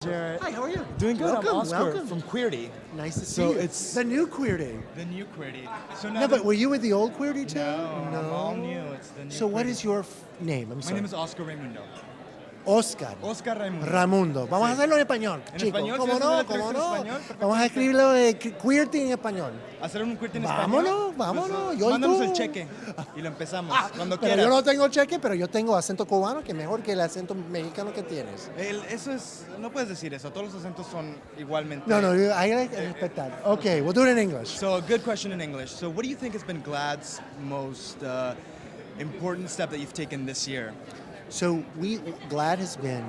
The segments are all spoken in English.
Jarrett. Hi, how are you? Doing good. Welcome, I'm Oscar welcome. from Queerty. Nice to see So you. it's- the new Queerty. The new Queerty. So now No, but were you with the old Queerty too? No, I'm all new. It's the new So what Queerty. is your name? I'm My sorry. name is Oscar Raimundo. Oscar. Oscar Raimundo. Ramundo. Vamos a Sí. hacerlo en español, ¿En chicos. español? ¿Cómo ¿Sí no? hacemos ¿Cómo el no? en español? Vamos a escribirlo Queerty en español. Hacer un Queerty en español. Vámonos, vámonos. Pues, Yo y mándanos tú. el cheque y lo empezamos cuando Pero quieras. yo no tengo cheque, pero yo tengo acento cubano que es mejor que el acento mexicano que tienes. Eso es, no puedes decir eso. Todos los acentos son igualmente. No, hay que respetar. Okay, we'll do it in English. So a good question in English. So what do you think has been GLAAD's most important step that you've taken this year? So GLAAD has been,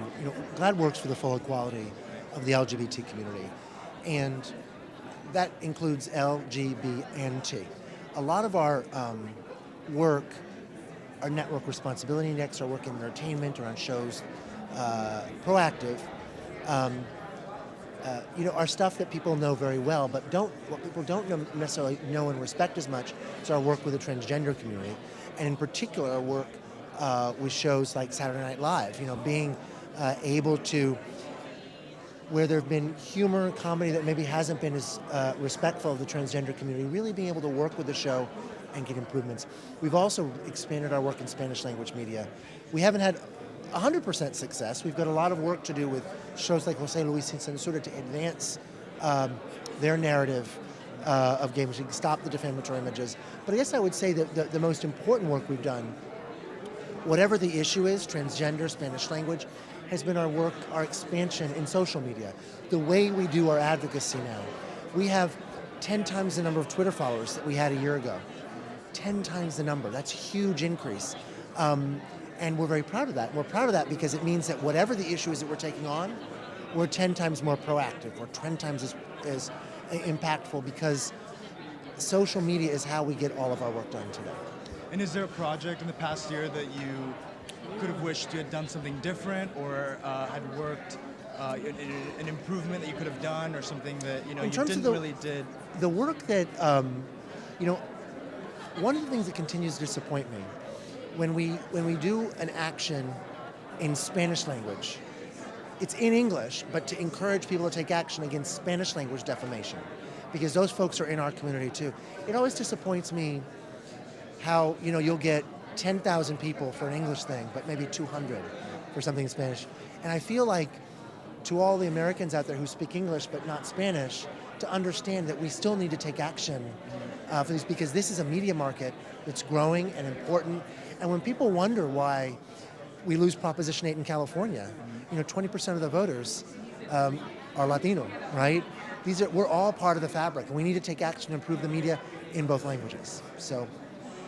GLAAD works for the full equality of the LGBT community, and that includes LGBT and T. A lot of our work, our network responsibility index, our work in entertainment or on shows, proactive, our stuff that people know very well, but what people don't necessarily know and respect as much is our work with the transgender community, and in particular our work with shows like Saturday Night Live, being able to, where there have been humor and comedy that maybe hasn't been as respectful of the transgender community, really being able to work with the show and get improvements. We've also expanded our work in Spanish language media. We haven't had 100% success. We've got a lot of work to do with shows like Jose Luis Sin Censura to advance their narrative of gay music, stop the defamatory images. But I guess I would say that the most important work we've done, whatever the issue is, transgender, Spanish language, has been our work, our expansion in social media. The way we do our advocacy now. We have 10 times the number of Twitter followers that we had a year ago. 10 times the number. That's a huge increase. And we're very proud of that. We're proud of that because it means that whatever the issue is that we're taking on, we're 10 times more proactive. We're 10 times as impactful because social media is how we get all of our work done today. And is there a project in the past year that you could have wished you had done something different or had worked an improvement that you could have done or something that you didn't really did? The work that, one of the things that continues to disappoint me, when we do an action in Spanish language, it's in English, but to encourage people to take action against Spanish language defamation, because those folks are in our community too. It always disappoints me how you'll get 10,000 people for an English thing, but maybe 200 for something in Spanish. And I feel like to all the Americans out there who speak English but not Spanish, to understand that we still need to take action for this, because this is a media market that's growing and important. And when people wonder why we lose Proposition 8 in California, 20% of the voters are Latino, right? We're all part of the fabric, and we need to take action to improve the media in both languages. So.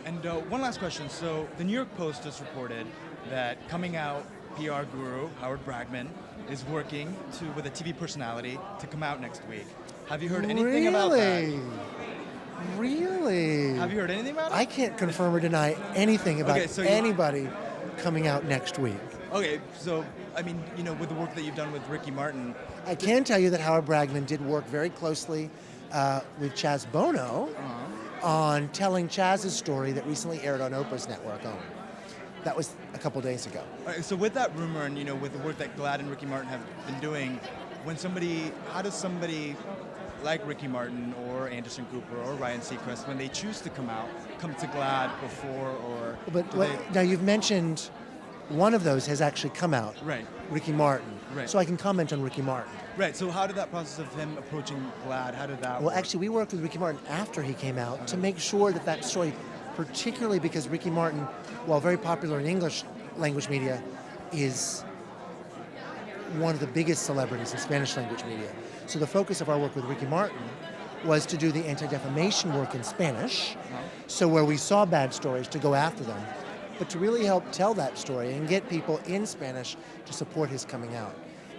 And one last question. So the New York Post just reported that coming out PR guru Howard Bragman is working with a TV personality to come out next week. Have you heard anything about that? Really? Have you heard anything about it? I can't confirm or deny anything about anybody coming out next week. Okay, so I mean, with the work that you've done with Ricky Martin, I can tell you that Howard Bragman did work very closely with Chaz Bono on telling Chaz's story that recently aired on Oprah's network. That was a couple days ago. All right, so with that rumor and with the work that GLAAD and Ricky Martin have been doing, how does somebody like Ricky Martin or Anderson Cooper or Ryan Seacrest, when they choose to come to GLAAD before or? Now you've mentioned one of those has actually come out. Right. Ricky Martin. Right. So I can comment on Ricky Martin. Right. So how did that process of him approaching GLAAD? How did that? Well, work? actually, we worked with Ricky Martin after he came out to make sure that story, particularly because Ricky Martin, while very popular in English language media, is one of the biggest celebrities in Spanish language media. So the focus of our work with Ricky Martin was to do the anti-defamation work in Spanish, so where we saw bad stories, to go after them, but to really help tell that story and get people in Spanish to support his coming out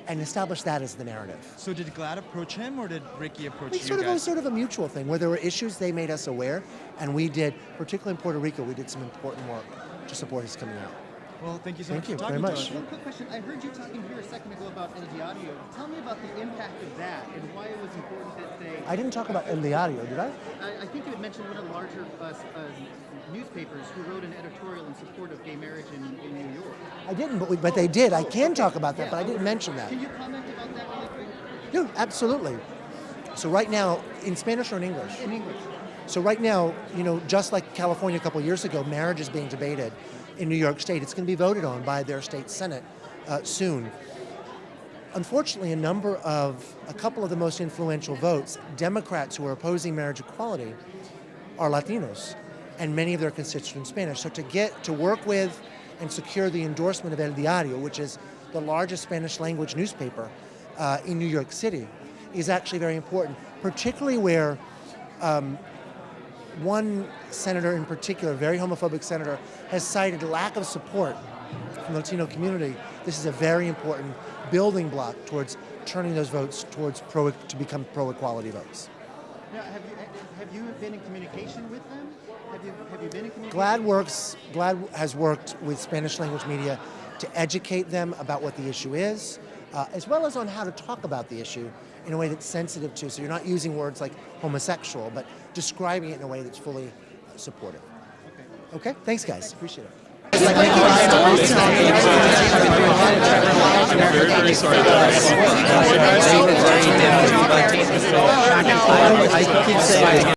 and establish that as the narrative. So did GLAAD approach him or did Ricky approach you It was sort of a mutual thing, where there were issues they made us aware, and we did, particularly in Puerto Rico, we did some important work to support his coming out. Well, thank you so much for Thank you talking very to much. us. One quick question. I heard you talking here a second ago about El Diario. Tell me about the impact of that and why it was important that they... I didn't talk about El Diario, did I? I think you had mentioned one of the larger newspapers who wrote an editorial in support of gay marriage in New York. I didn't, but they did. I can talk about that, but I didn't mention that. Can you comment about that? No, absolutely. So right now, in Spanish or in English? In English. So right now, just like California a couple of years ago, marriage is being debated in New York State. It's going to be voted on by their state senate soon. Unfortunately, a couple of the most influential votes, Democrats who are opposing marriage equality, are Latinos, and many of their constituents Spanish. So to work with and secure the endorsement of El Diario, which is the largest Spanish language newspaper in New York City, is actually very important, particularly where one senator in particular, a very homophobic senator, has cited lack of support from the Latino community. This is a very important building block towards turning those votes to become pro-equality votes. Now, have you been in communication with them? Have you been in communication? GLAAD has worked with Spanish language media to educate them about what the issue is, as well as on how to talk about the issue in a way that's sensitive to. So you're not using words like homosexual, but describing it in a way that's fully supportive. Okay? Thanks, guys. Appreciate it. Very sorry.